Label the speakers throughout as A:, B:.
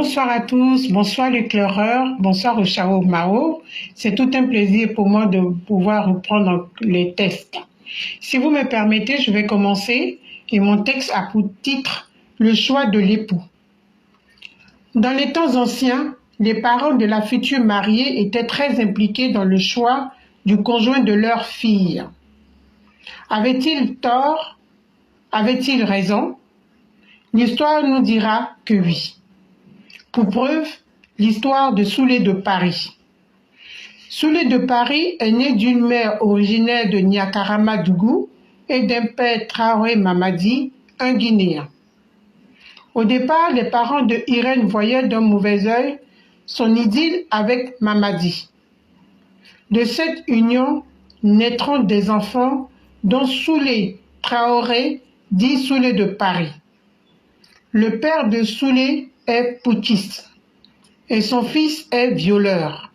A: Bonsoir à tous, bonsoir les pleureurs, bonsoir au Chao Mao. C'est tout un plaisir pour moi de pouvoir reprendre les tests. Si vous me permettez, je vais commencer et mon texte a pour titre « Le choix de l'époux ». Dans les temps anciens, les parents de la future mariée étaient très impliqués dans le choix du conjoint de leur fille. Avait-il tort? Avait-il raison? L'histoire nous dira que oui. Pour preuve, l'histoire de Soulé de Paris. Soulé de Paris est né d'une mère originaire de Niakaramadougou et d'un père Traoré Mamadi, un Guinéen. Au départ, les parents de Irène voyaient d'un mauvais œil son idylle avec Mamadi. De cette union naîtront des enfants dont Soulé Traoré, dit Soulé de Paris. Le père de Soulé est putschiste et son fils est violeur.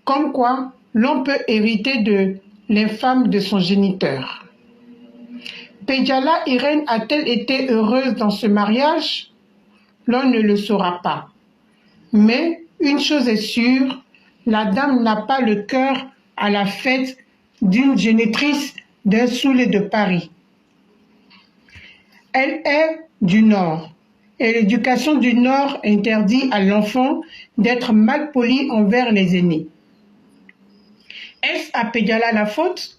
A: Comme quoi, l'on peut hériter de l'infâme de son géniteur. Pédiala Irène a-t-elle été heureuse dans ce mariage? L'on ne le saura pas. Mais une chose est sûre, la dame n'a pas le cœur à la fête d'une génitrice d'un Soulé de Paris. Elle est du Nord, et l'éducation du Nord interdit à l'enfant d'être mal poli envers les aînés. Est-ce à Pédiala la faute?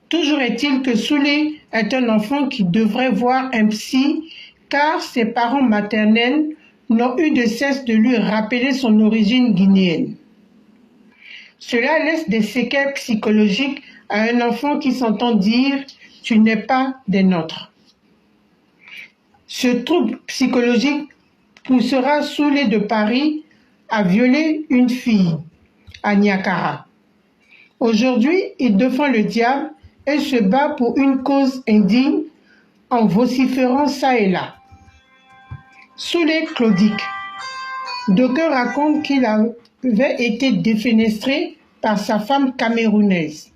A: Toujours est-il que Soulé est un enfant qui devrait voir un psy, car ses parents maternels n'ont eu de cesse de lui rappeler son origine guinéenne. Cela laisse des séquelles psychologiques à un enfant qui s'entend dire « tu n'es pas des nôtres ». Ce trouble psychologique poussera Soulé de Paris à violer une fille, à Niakara. Aujourd'hui, il défend le diable et se bat pour une cause indigne en vociférant ça et là. Soulé claudique. D'aucuns racontent qu'il avait été défenestré par sa femme camerounaise.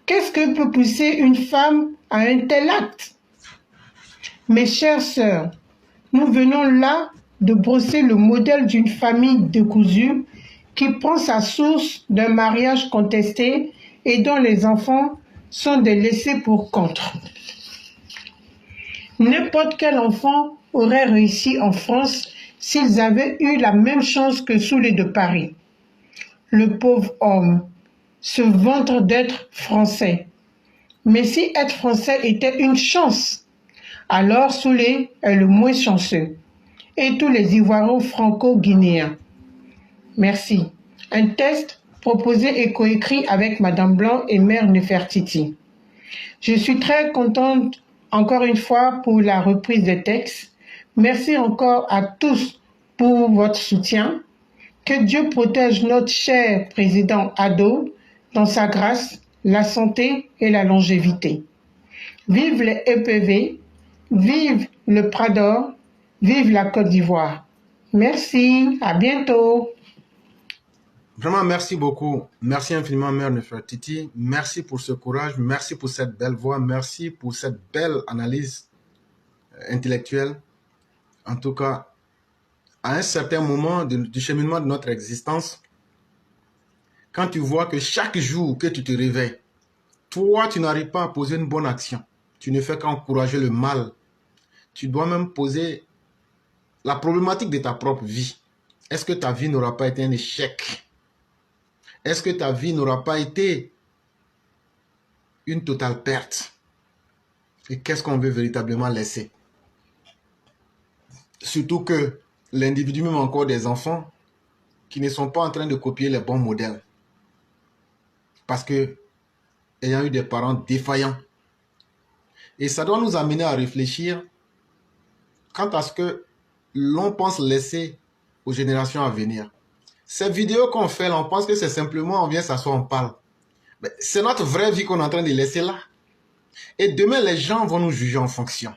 A: Qu'est-ce que peut pousser une femme à un tel acte? Mes chères sœurs, nous venons là de brosser le modèle d'une famille décousue qui prend sa source d'un mariage contesté et dont les enfants sont des laissés pour compte. N'importe quel enfant aurait réussi en France s'ils avaient eu la même chance que Soulé de Paris. Le pauvre homme se vante d'être français. Mais si être français était une chance, alors Soulé est le moins chanceux, et tous les Ivoiriens franco-guinéens. Merci. Un test proposé et coécrit avec Madame Blanc et Mère Nefertiti. Je suis très contente encore une fois pour la reprise des textes. Merci encore à tous pour votre soutien. Que Dieu protège notre cher président Ado dans sa grâce, la santé et la longévité. Vive les EPV, vive le Prador, vive la Côte d'Ivoire. Merci, à bientôt.
B: Vraiment, merci beaucoup. Merci infiniment, Mère Nefertiti. Merci pour ce courage. Merci pour cette belle voix. Merci pour cette belle analyse intellectuelle. En tout cas, à un certain moment du cheminement de notre existence, quand tu vois que chaque jour que tu te réveilles, toi, tu n'arrives pas à poser une bonne action. Tu ne fais qu'encourager le mal. Tu dois même poser la problématique de ta propre vie. Est-ce que ta vie n'aura pas été un échec? Est-ce que ta vie n'aura pas été une totale perte? Et qu'est-ce qu'on veut véritablement laisser? Surtout que l'individu, même encore des enfants, qui ne sont pas en train de copier les bons modèles. Parce que, ayant eu des parents défaillants. Et ça doit nous amener à réfléchir quant à ce que l'on pense laisser aux générations à venir. Ces vidéos qu'on fait là, on pense que c'est simplement, on vient s'asseoir, on parle. C'est notre vraie vie qu'on est en train de laisser là. Et demain, les gens vont nous juger en fonction.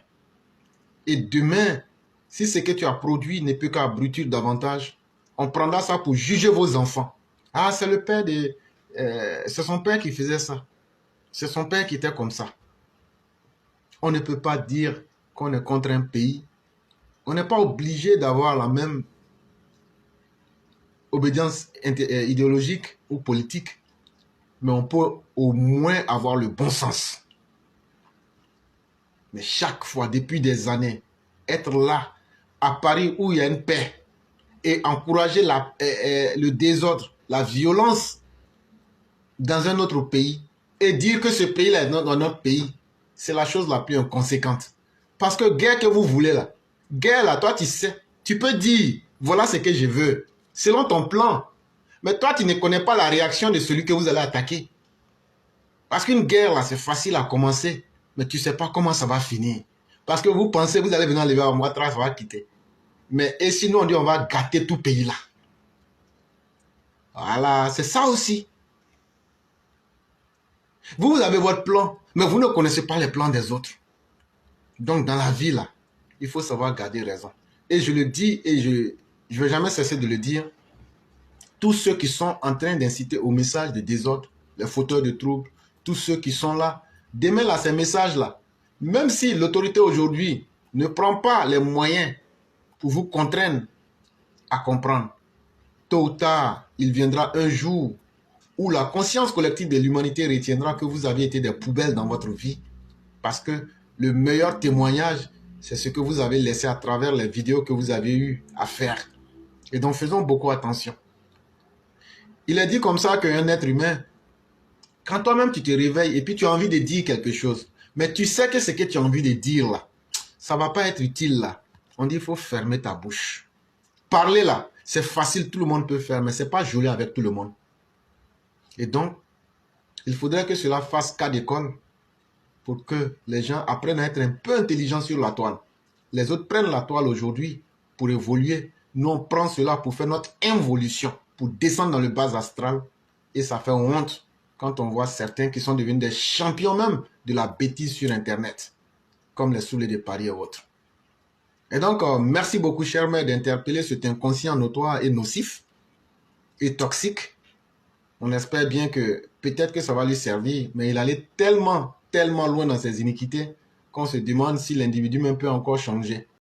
B: Et demain, si ce que tu as produit ne peut qu'abrutir davantage, on prendra ça pour juger vos enfants. Ah, c'est le père de... c'est son père qui faisait ça. C'est son père qui était comme ça. On ne peut pas dire qu'on est contre un pays On n'est pas obligé d'avoir la même obédience idéologique ou politique, mais on peut au moins avoir le bon sens. Mais chaque fois, depuis des années, être là, à Paris où il y a une paix, et encourager le désordre, la violence dans un autre pays, et dire que ce pays-là est dans notre pays, c'est la chose la plus inconséquente. Parce que guerre que vous voulez là, guerre là, toi tu sais, tu peux dire, voilà ce que je veux, selon ton plan. Mais toi tu ne connais pas la réaction de celui que vous allez attaquer. Parce qu'une guerre là, c'est facile à commencer, mais tu ne sais pas comment ça va finir. Parce que vous pensez, vous allez venir enlever à Ouattara, ça va quitter. Mais et sinon on dit on va gâter tout pays là. Voilà, c'est ça aussi. Vous avez votre plan, mais vous ne connaissez pas les plans des autres. Donc dans la vie là, il faut savoir garder raison. Et je le dis et je ne vais jamais cesser de le dire. Tous ceux qui sont en train d'inciter au message de désordre, les fauteurs de troubles, tous ceux qui sont là, demain là, ces messages-là, même si l'autorité aujourd'hui ne prend pas les moyens pour vous contraindre à comprendre, tôt ou tard, il viendra un jour où la conscience collective de l'humanité retiendra que vous avez été des poubelles dans votre vie. Parce que le meilleur témoignage, c'est ce que vous avez laissé à travers les vidéos que vous avez eu à faire. Et donc, faisons beaucoup attention. Il est dit comme ça qu'un être humain, quand toi-même tu te réveilles et puis tu as envie de dire quelque chose, mais tu sais que ce que tu as envie de dire là, ça ne va pas être utile là. On dit il faut fermer ta bouche. Parler là, c'est facile, tout le monde peut faire, mais ce n'est pas joli avec tout le monde. Et donc, il faudrait que cela fasse cas d'école pour que les gens apprennent à être un peu intelligents sur la toile. Les autres prennent la toile aujourd'hui pour évoluer. Nous, on prend cela pour faire notre involution, pour descendre dans le bas astral. Et ça fait honte quand on voit certains qui sont devenus des champions même de la bêtise sur Internet, comme les Soulés de Paris et autres. Et donc, merci beaucoup, cher mère, d'interpeller cet inconscient notoire et nocif et toxique. On espère bien que peut-être que ça va lui servir, mais il allait tellement loin dans ses iniquités qu'on se demande si l'individu même peut encore changer.